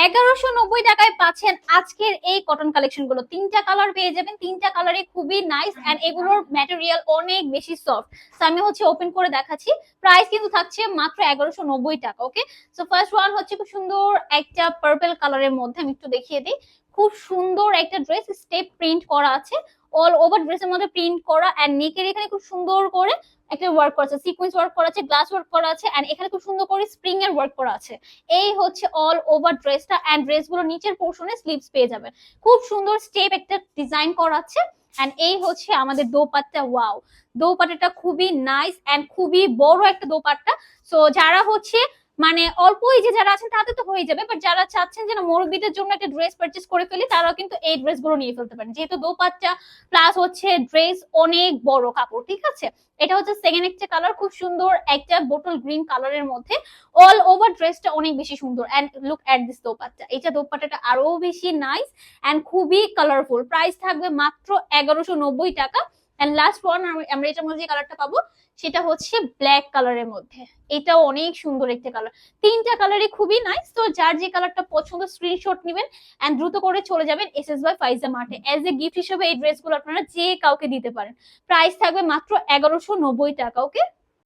1190 টাকায় পাচ্ছেন আজকের এই কটন কালেকশন গুলো। তিনটা কালার পেয়ে যাবেন, তিনটা কালারে খুবই নাইস এন্ড এগুলোর ম্যাটেরিয়াল অনেক বেশি সফট। তো আমি ওপেন করে দেখাচ্ছি। প্রাইস কিন্তু থাকছে মাত্র 1190 টাকা। ওকে, সো ফার্স্ট ওয়ান হচ্ছে খুব সুন্দর একটা পার্পল কালারের মধ্যে, আমি একটু দেখিয়ে দিই। খুব সুন্দর একটা ড্রেস, স্টেপ প্রিন্ট করা আছে, অল ওভার ড্রেসের মধ্যে প্রিন্ট করা এন্ড নেকের এখানে খুব সুন্দর করে একটা ওয়ার্ক করা আছে, সিকোয়েন্স ওয়ার্ক করা আছে, গ্লাস ওয়ার্ক করা আছে এন্ড এখানে খুব সুন্দর করে স্প্রিং এর ওয়ার্ক করা আছে। এই হচ্ছে অল ওভার ড্রেসটা এন্ড ড্রেসগুলো নিচের পোর্শনে স্লিভস পেয়ে যাবেন। খুব সুন্দর স্টেপ একটা ডিজাইন করা আছে এন্ড এই হচ্ছে আমাদের দোপাট্টা। ওয়াও, দোপাট্টাটা খুবই নাইস এন্ড খুবই বড় একটা দোপাট্টা। সো যারা মানে অল্প এজে যারা আছেন তাদের তো হয়ে যাবে, বাট যারা চাচ্ছেন যে না মুরব্বিদের জন্য একটা ড্রেস পারচেজ করে ফেলি, তারাও কিন্তু এই ড্রেস গুলো নিয়ে ফেলতে পারেন, যেহেতু দোপাট্টা প্লাস ড্রেস অনেক বড় কাপড়। ঠিক আছে, এটা হচ্ছে সেকেন্ড একটা কালার, খুব সুন্দর একটা বোটল গ্রিন কালারের মধ্যে। অল ওভার ড্রেসটা অনেক বেশি সুন্দর and look at this dupatta. এটা দোপাট্টাটা আরো বেশি নাইস এন্ড খুবই কালারফুল। প্রাইস থাকবে মাত্র 1190 টাকা। এন্ড লাস্ট ওয়ান আমরা এটার মধ্যে যে কালারটা পাবো সেটা হচ্ছে ব্ল্যাক কালারের মধ্যে। এটাও অনেক সুন্দর একটা কালার। তিনটা কালারই খুবই নাইস। তো যার যে কালারটা পছন্দ স্ক্রিনশট নেবেন এন্ড দ্রুত করে চলে যাবেন SS by Faiza মার্টে। As a gift হিসেবে এই ড্রেসগুলো আপনারা যে কাউকে দিতে পারেন। প্রাইস থাকবে মাত্র 1190 টাকা। ওকে।